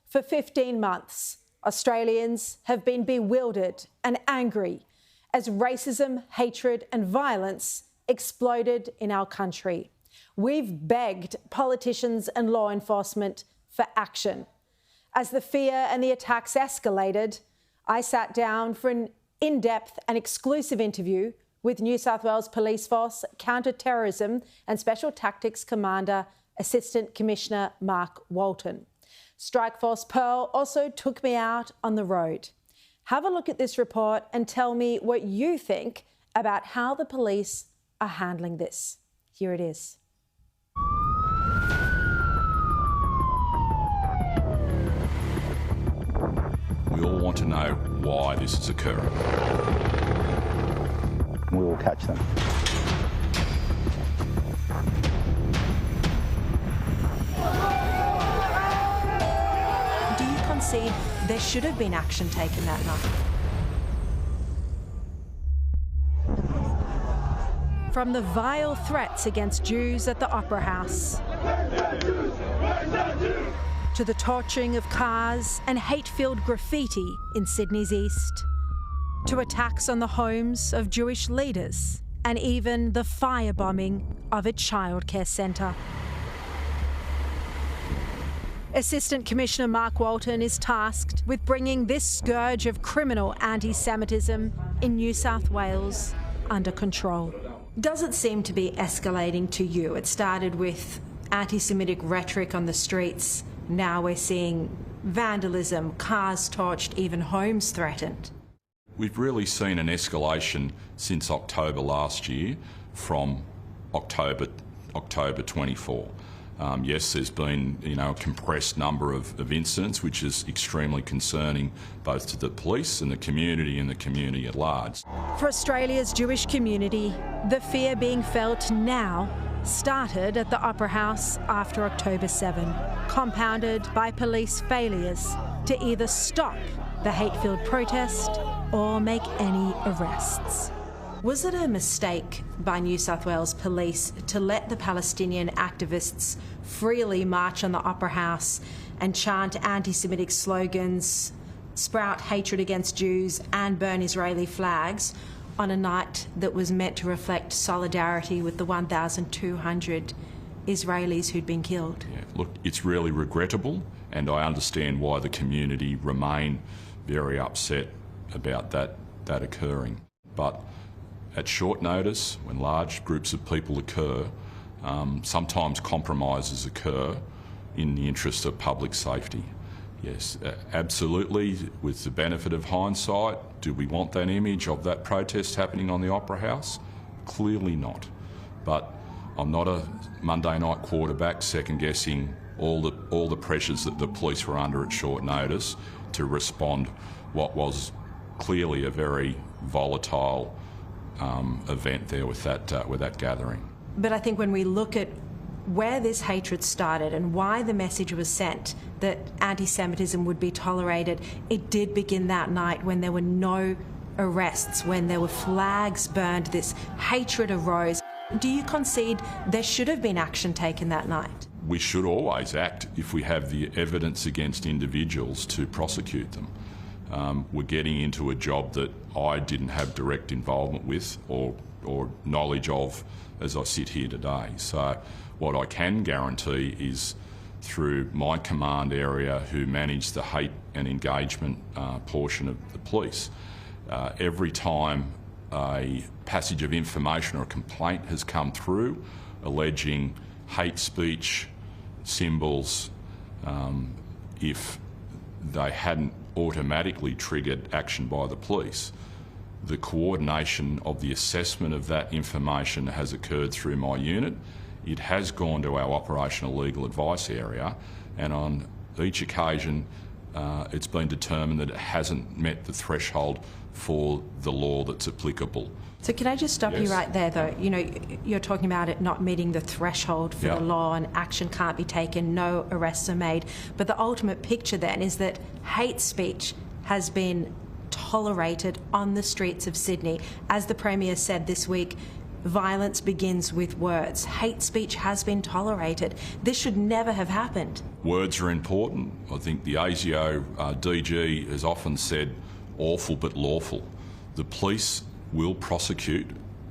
For 15 months, Australians have been bewildered and angry as racism, hatred and violence exploded in our country. We've begged politicians and law enforcement for action. As the fear and the attacks escalated, I sat down for an in-depth and exclusive interview with New South Wales Police Force Counter-Terrorism and Special Tactics Commander Assistant Commissioner Mark Walton. Strikeforce Pearl also took me out on the road. Have a look at this report and tell me what you think about how the police are handling this. Here it is. We all want to know why this is occurring. We will catch them. Do you concede there should have been action taken that night? From the vile threats against Jews at the Opera House, to the torching of cars and hate-filled graffiti in Sydney's east, to attacks on the homes of Jewish leaders and even the firebombing of a childcare centre. Assistant Commissioner Mark Walton is tasked with bringing this scourge of criminal anti-Semitism in New South Wales under control. Does it seem to be escalating to you? It started with anti-Semitic rhetoric on the streets. Now we're seeing vandalism, cars torched, even homes threatened. We've really seen an escalation since October last year from October 24. Yes, there's been a compressed number of incidents, which is extremely concerning both to the police and the community at large. For Australia's Jewish community, the fear being felt now started at the Opera House after October 7, compounded by police failures to either stop the hate-filled protest or make any arrests. Was it a mistake by New South Wales Police to let the Palestinian activists freely march on the Opera House and chant anti-Semitic slogans, sprout hatred against Jews and burn Israeli flags on a night that was meant to reflect solidarity with the 1,200 Israelis who'd been killed? Yeah, look, it's really regrettable, and I understand why the community remain very upset about that occurring. But at short notice, when large groups of people occur, sometimes compromises occur in the interest of public safety. Yes, absolutely, with the benefit of hindsight, do we want that image of that protest happening on the Opera House? Clearly not. But I'm not a Monday night quarterback second-guessing all the pressures that the police were under at short notice to respond what was clearly a very volatile event there with that gathering. But I think when we look at where this hatred started and why the message was sent that anti-Semitism would be tolerated, it did begin that night when there were no arrests, when there were flags burned, this hatred arose. Do you concede there should have been action taken that night? We should always act if we have the evidence against individuals to prosecute them. We're getting into a job that I didn't have direct involvement with or knowledge of as I sit here today. So what I can guarantee is through my command area, who manage the hate and engagement portion of the police, every time a passage of information or a complaint has come through alleging hate speech, symbols, if they hadn't automatically triggered action by the police, the coordination of the assessment of that information has occurred through my unit. It has gone to our operational legal advice area, and on each occasion it's been determined that it hasn't met the threshold for the law that's applicable. So can I just stop you right there, though? You know, you're talking about it not meeting the threshold for the law and action can't be taken, no arrests are made. But the ultimate picture then is that hate speech has been tolerated on the streets of Sydney. As the Premier said this week, Violence begins with words. Hate speech has been tolerated. This should never have happened. Words are important. I think the ASIO DG has often said awful but lawful. The police will prosecute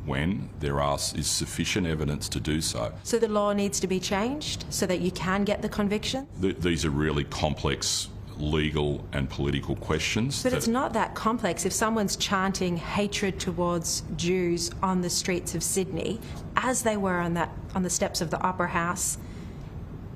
when there is sufficient evidence to do so. So the law needs to be changed so that you can get the conviction? These are really complex legal and political questions. But it's not that complex. If someone's chanting hatred towards Jews on the streets of Sydney, as they were on the steps of the Opera House,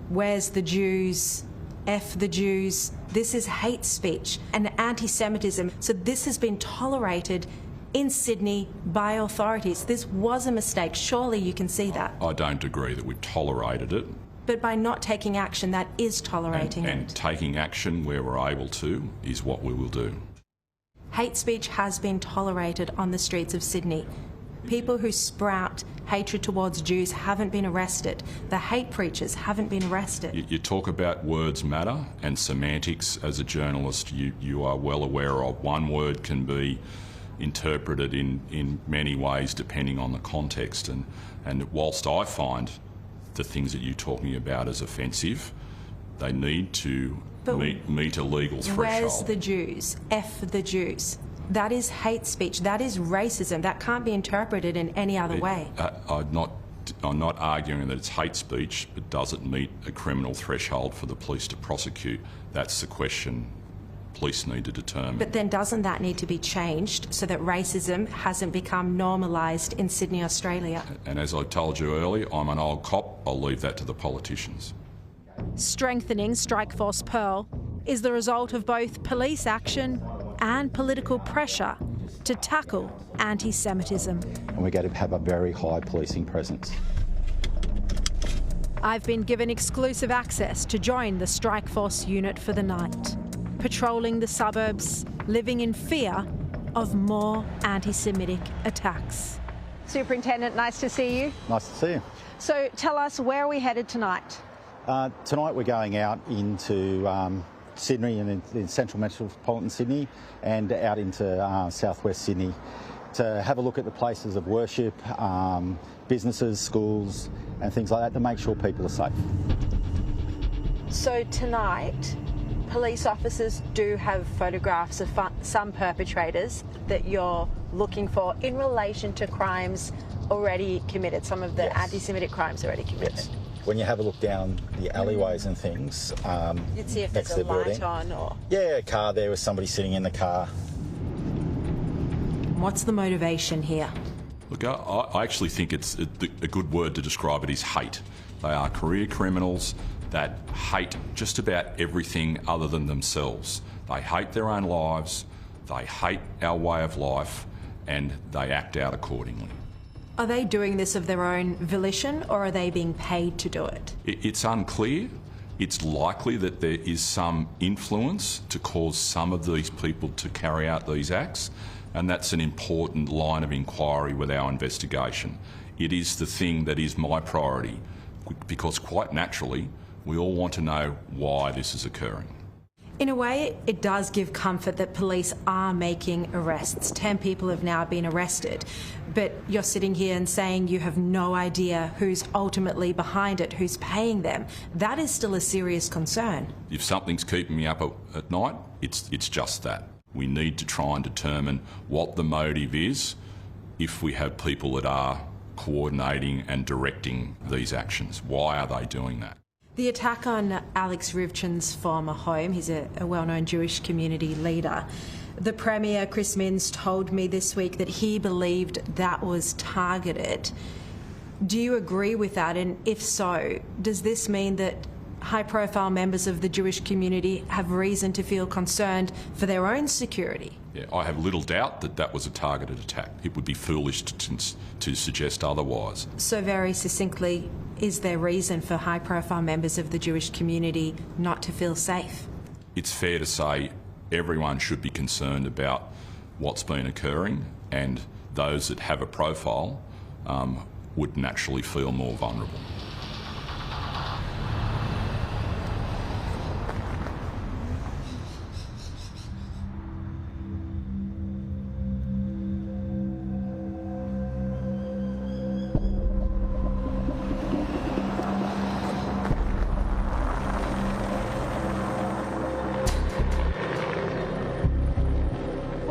where's the Jews? F the Jews. This is hate speech and anti-Semitism. So this has been tolerated in Sydney by authorities. This was a mistake. Surely you can see that. I don't agree that we've tolerated it. But by not taking action, that is tolerating it. And taking action where we're able to is what we will do. Hate speech has been tolerated on the streets of Sydney. People who sprout hatred towards Jews haven't been arrested. The hate preachers haven't been arrested. You talk about words matter and semantics. As a journalist, you are well aware of. One word can be interpreted in many ways depending on the context. And whilst I find the things that you're talking about as offensive, they need to meet a legal threshold. Where's the Jews? F the Jews. That is hate speech. That is racism. That can't be interpreted in any other way. I'm not arguing that it's hate speech, but does it meet a criminal threshold for the police to prosecute? That's the question police need to determine. But then doesn't that need to be changed so that racism hasn't become normalised in Sydney, Australia? And as I told you earlier, I'm an old cop. I'll leave that to the politicians. Strengthening Strikeforce Pearl is the result of both police action and political pressure to tackle anti-Semitism. And we're going to have a very high policing presence. I've been given exclusive access to join the Strikeforce unit for the night, patrolling the suburbs, living in fear of more anti-Semitic attacks. Superintendent, nice to see you. Nice to see you. So tell us, where are we headed tonight? Tonight we're going out into Sydney and in central metropolitan Sydney and out into southwest Sydney to have a look at the places of worship, businesses, schools and things like that to make sure people are safe. So tonight, police officers do have photographs of some perpetrators that you're looking for in relation to crimes already committed, some of the anti-Semitic crimes already committed. Yes. When you have a look down the alleyways and things, you'd see if there's a light on or... Yeah, a car there with somebody sitting in the car. What's the motivation here? Look, I actually think it's a good word to describe it is hate. They are career criminals that hate just about everything other than themselves. They hate their own lives, they hate our way of life, and they act out accordingly. Are they doing this of their own volition, or are they being paid to do it? It's unclear. It's likely that there is some influence to cause some of these people to carry out these acts, and that's an important line of inquiry with our investigation. It is the thing that is my priority, because quite naturally, we all want to know why this is occurring. In a way, it does give comfort that police are making arrests. 10 people have now been arrested. But you're sitting here and saying you have no idea who's ultimately behind it, who's paying them. That is still a serious concern. If something's keeping me up at night, it's just that. We need to try and determine what the motive is if we have people that are coordinating and directing these actions. Why are they doing that? The attack on Alex Rivchin's former home, he's a well-known Jewish community leader. The Premier, Chris Minns, told me this week that he believed that was targeted. Do you agree with that? And if so, does this mean that high-profile members of the Jewish community have reason to feel concerned for their own security? Yeah, I have little doubt that that was a targeted attack. It would be foolish to suggest otherwise. So very succinctly, is there reason for high-profile members of the Jewish community not to feel safe? It's fair to say everyone should be concerned about what's been occurring, and those that have a profile would naturally feel more vulnerable.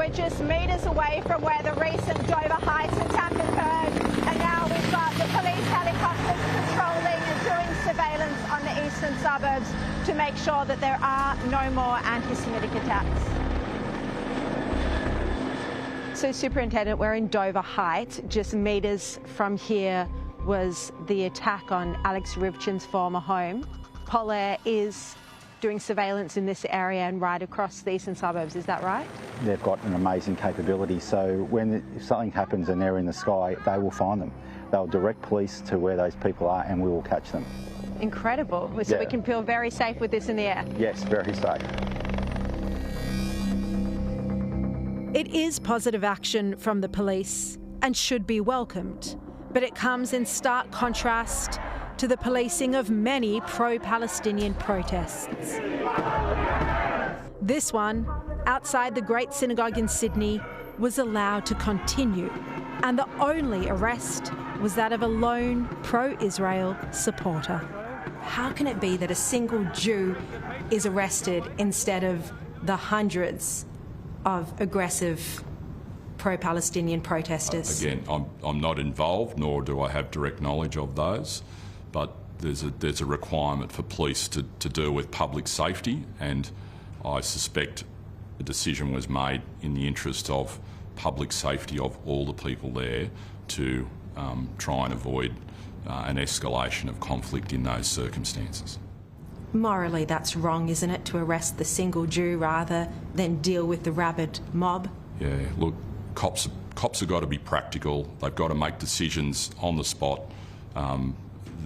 We're just metres away from where the recent Dover Heights attack occurred, and now we've got the police helicopters patrolling and doing surveillance on the eastern suburbs to make sure that there are no more anti-Semitic attacks. So, Superintendent, we're in Dover Heights. Just metres from here was the attack on Alex Rivchin's former home. Polair is doing surveillance in this area and right across the eastern suburbs, is that right? They've got an amazing capability, so if something happens and they're in the sky, they will find them. They'll direct police to where those people are and we will catch them. Incredible. So yeah. We can feel very safe with this in the air? Yes, very safe. It is positive action from the police and should be welcomed, but it comes in stark contrast to the policing of many pro-Palestinian protests. This one, outside the Great Synagogue in Sydney, was allowed to continue, and the only arrest was that of a lone pro-Israel supporter. How can it be that a single Jew is arrested instead of the hundreds of aggressive pro-Palestinian protesters? Again, I'm not involved, nor do I have direct knowledge of those, but there's a requirement for police to deal with public safety, and I suspect a decision was made in the interest of public safety of all the people there to try and avoid an escalation of conflict in those circumstances. Morally, that's wrong, isn't it, to arrest the single Jew rather than deal with the rabid mob? Yeah, look, cops have got to be practical. They've got to make decisions on the spot.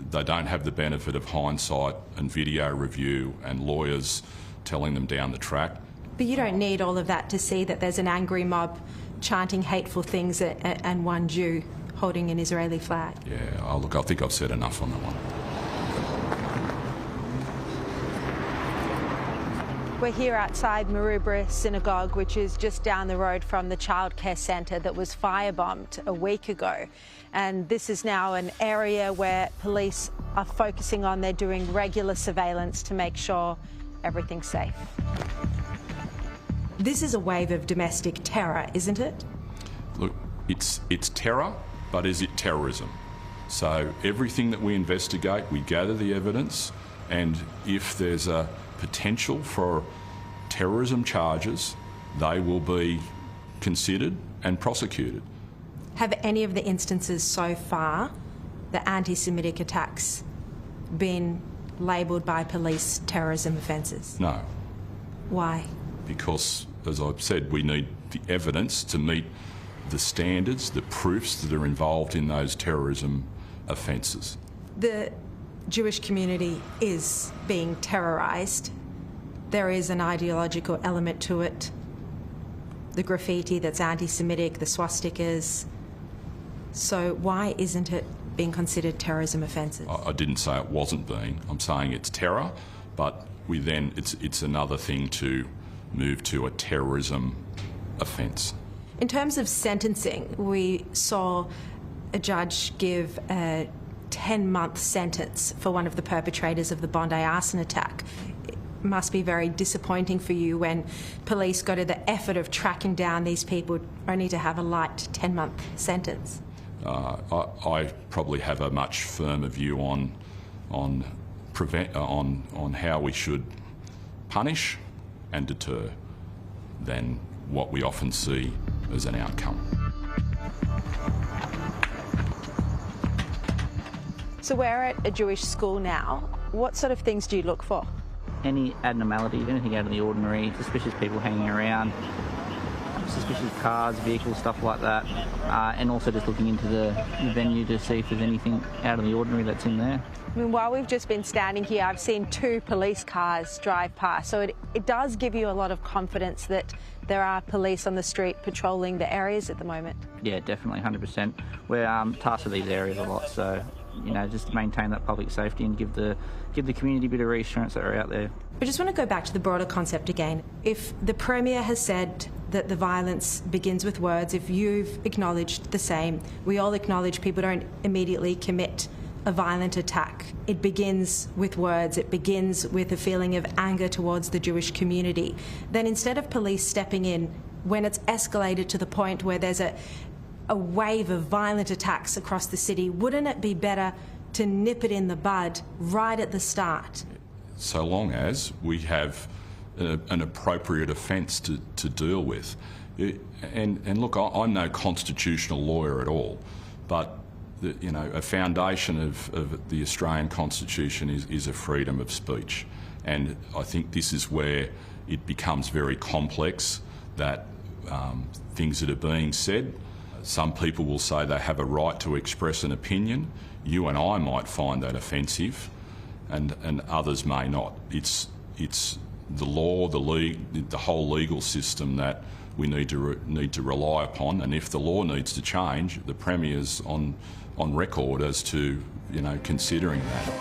They don't have the benefit of hindsight and video review and lawyers telling them down the track. But you don't need all of that to see that there's an angry mob chanting hateful things and one Jew holding an Israeli flag. Yeah, look, I think I've said enough on that one. We're here outside Marbra synagogue, which is just down the road from the childcare centre that was firebombed a week ago. And this is now an area where police are focusing on. They're doing regular surveillance to make sure everything's safe. This is a wave of domestic terror, isn't it? Look, it's terror, but is it terrorism? So everything that we investigate, we gather the evidence, and if there's a potential for terrorism charges, they will be considered and prosecuted. Have any of the instances so far, the anti-Semitic attacks, been labelled by police terrorism offences? No. Why? Because, as I've said, we need the evidence to meet the standards, the proofs that are involved in those terrorism offences. The Jewish community is being terrorised. There is an ideological element to it. The graffiti that's anti-Semitic, the swastikas. So why isn't it being considered terrorism offences? I didn't say it wasn't being. I'm saying it's terror, but it's another thing to move to a terrorism offence. In terms of sentencing, we saw a judge give a 10-month sentence for one of the perpetrators of the Bondi arson attack. It must be very disappointing for you when police go to the effort of tracking down these people only to have a light 10-month sentence. I probably have a much firmer view on how we should punish and deter than what we often see as an outcome. So we're at a Jewish school now. What sort of things do you look for? Any abnormalities, anything out of the ordinary, suspicious people hanging around, suspicious cars, vehicles, stuff like that, and also just looking into the venue to see if there's anything out of the ordinary that's in there. I mean, while we've just been standing here, I've seen 2 police cars drive past, so it does give you a lot of confidence that there are police on the street patrolling the areas at the moment. Yeah, definitely, 100%. We're tasked with these areas a lot, so just to maintain that public safety and give the community a bit of reassurance that we're out there. I just want to go back to the broader concept again. If the Premier has said that the violence begins with words, if you've acknowledged the same, we all acknowledge people don't immediately commit a violent attack. It begins with words, it begins with a feeling of anger towards the Jewish community. Then instead of police stepping in when it's escalated to the point where there's a wave of violent attacks across the city, wouldn't it be better to nip it in the bud right at the start? So long as we have an appropriate offence to deal with. And look, I'm no constitutional lawyer at all, but a foundation of the Australian Constitution is a freedom of speech. And I think this is where it becomes very complex, that things that are being said, some people will say they have a right to express an opinion. You and I might find that offensive, and others may not. It's the law, the whole legal system that we need to rely upon. And if the law needs to change, the Premier's on record as to considering that.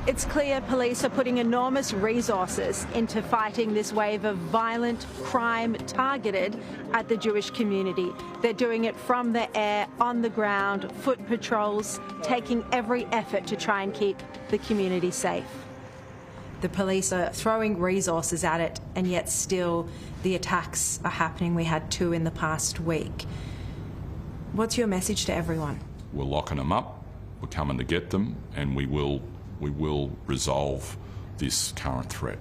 It's clear police are putting enormous resources into fighting this wave of violent crime targeted at the Jewish community. They're doing it from the air, on the ground, foot patrols, taking every effort to try and keep the community safe. The police are throwing resources at it, and yet still the attacks are happening. We had 2 in the past week. What's your message to everyone? We're locking them up, we're coming to get them, and we will resolve this current threat.